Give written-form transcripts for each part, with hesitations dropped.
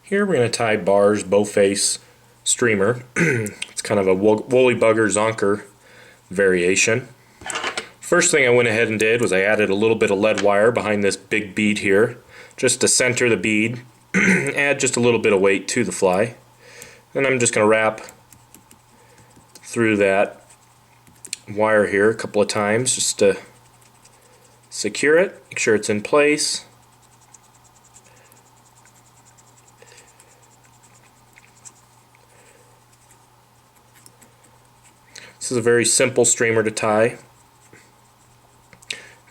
Here we're going to tie Barr's Bouface streamer. It's kind of a woolly bugger Zonker variation. First thing I went ahead and did was I added a little bit of lead wire behind this big bead here, just to center the bead, add just a little bit of weight to the fly. Then I'm just going to wrap through that wire here a couple of times just to secure it, make sure it's in place. This is a very simple streamer to tie.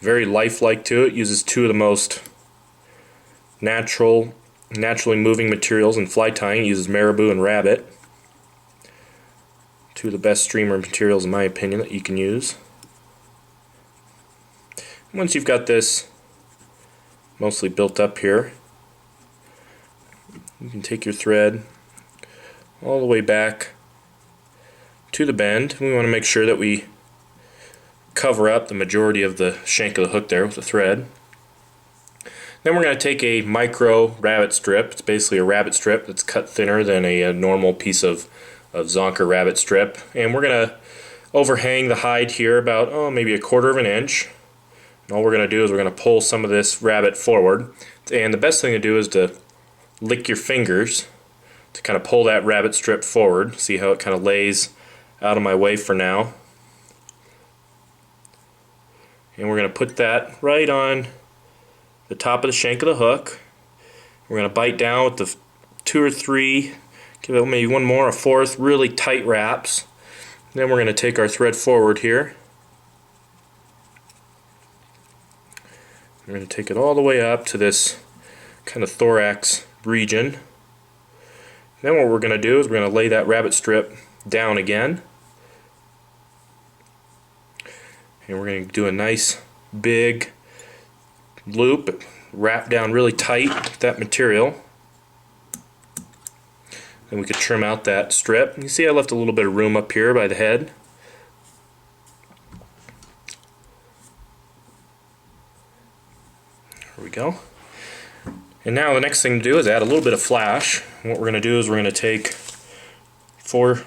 Very lifelike to it. Uses two of the most naturally moving materials in fly tying. It uses Marabou and rabbit. Two of the best streamer materials in my opinion that you can use. Once you've got this mostly built up here, you can take your thread all the way back to the bend. We want to make sure that we cover up the majority of the shank of the hook there with the thread. Then we're going to take a micro rabbit strip. It's basically a rabbit strip that's cut thinner than a normal piece of Zonker rabbit strip, and we're going to overhang the hide here about maybe a quarter of an inch. And all we're going to do is we're going to pull some of this rabbit forward, and the best thing to do is to lick your fingers to kind of pull that rabbit strip forward. See how it kind of lays out of my way for now. And we're going to put that right on the top of the shank of the hook. We're going to bite down with the 2 or 3, give it maybe one more, a fourth, really tight wraps. Then we're going to take our thread forward here. We're going to take it all the way up to this kind of thorax region. Then what we're going to do is we're going to lay that rabbit strip down again. And we're going to do a nice big loop, wrap down really tight with that material. Then we could trim out that strip. You see I left a little bit of room up here by the head. There we go. And now the next thing to do is add a little bit of flash. And what we're going to do is we're going to take four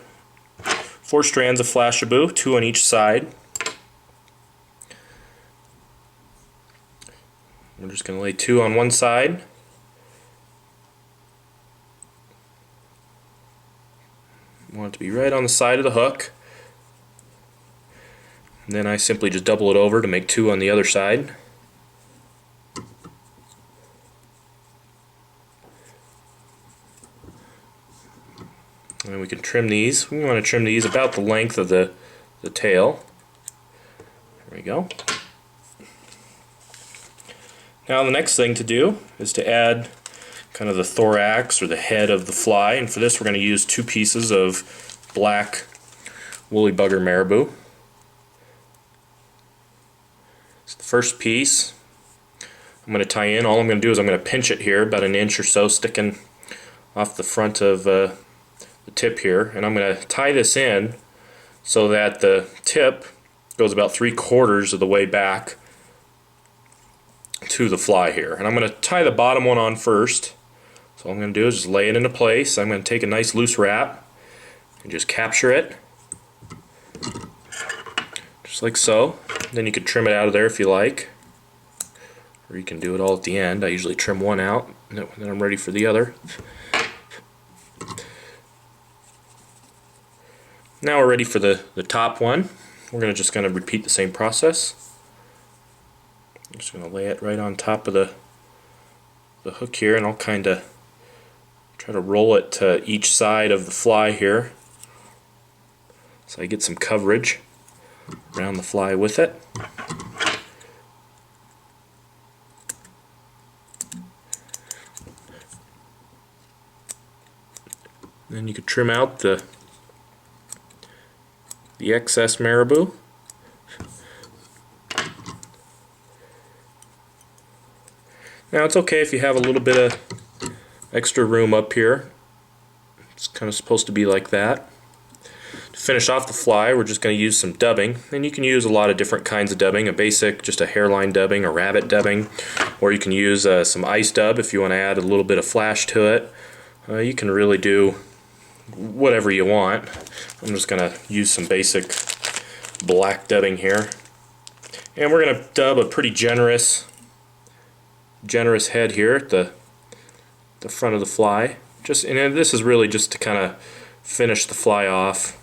strands of Flashabou, 2 on each side. We're just going to lay 2 on one side. We want it to be right on the side of the hook. And then I simply just double it over to make 2 on the other side. And then we can trim these. We want to trim these about the length of the tail. There we go. Now the next thing to do is to add kind of the thorax or the head of the fly, and for this we're going to use 2 pieces of black woolly bugger Marabou. So the first piece I'm going to tie in. All I'm going to do is I'm going to pinch it here about an inch or so, sticking off the front of the tip here, and I'm going to tie this in so that the tip goes about 3/4 of the way back to the fly here. And I'm going to tie the bottom one on first. So all I'm going to do is just lay it into place. I'm going to take a nice loose wrap and just capture it, just like so. Then you can trim it out of there if you like, or you can do it all at the end. I usually trim one out and then I'm ready for the other. Now we're ready for the top one. We're just going to repeat the same process. I'm just going to lay it right on top of the hook here, and I'll kind of try to roll it to each side of the fly here so I get some coverage around the fly with it. Then you could trim out the excess Marabou. Now it's okay if you have a little bit of extra room up here. It's kind of supposed to be like that. To finish off the fly, we're just going to use some dubbing, and you can use a lot of different kinds of dubbing. A basic, just a hairline dubbing, a rabbit dubbing, or you can use some ice dub if you want to add a little bit of flash to it, You can really do whatever you want. I'm just going to use some basic black dubbing here. And we're going to dub a pretty generous head here at the front of the fly. And this is really just to kind of finish the fly off,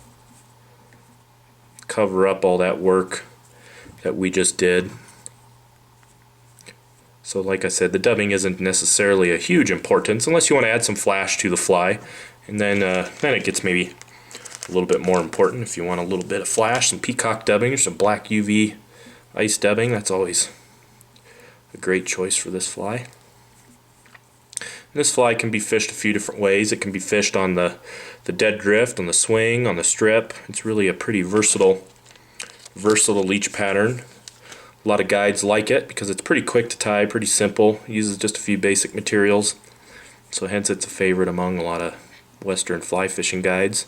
cover up all that work that we just did. So like I said, the dubbing isn't necessarily a huge importance unless you want to add some flash to the fly, and then it gets maybe a little bit more important if you want a little bit of flash, some peacock dubbing or some black UV ice dubbing. That's always a great choice for this fly. This fly can be fished a few different ways. It can be fished on the dead drift, on the swing, on the strip. It's really a pretty versatile leech pattern. A lot of guides like it because it's pretty quick to tie, pretty simple, it uses just a few basic materials, so hence it's a favorite among a lot of Western fly fishing guides.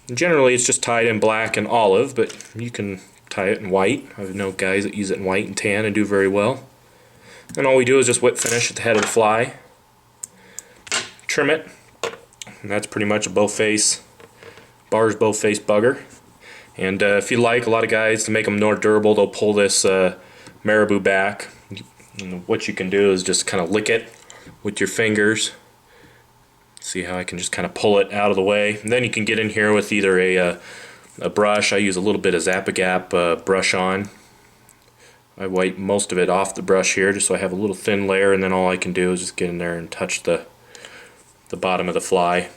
Generally it's just tied in black and olive, but you can tie it in white. I know guys that use it in white and tan and do very well. And all we do is just whip finish at the head of the fly, trim it, and that's pretty much a Bouface, Barr's Bouface bugger. And if you like, a lot of guys, to make them more durable, they'll pull this Marabou back. And what you can do is just kind of lick it with your fingers. See how I can just kind of pull it out of the way. And then you can get in here with either a brush. I use a little bit of Zap-A-Gap brush on. I wipe most of it off the brush here just so I have a little thin layer, and then all I can do is just get in there and touch the bottom of the fly.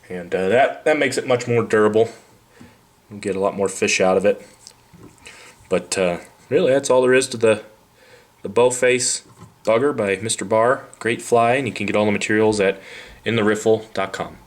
And that makes it much more durable. You get a lot more fish out of it. But really, that's all there is to the Bouface bugger by Mr. Barr. Great fly, and you can get all the materials at intheriffle.com.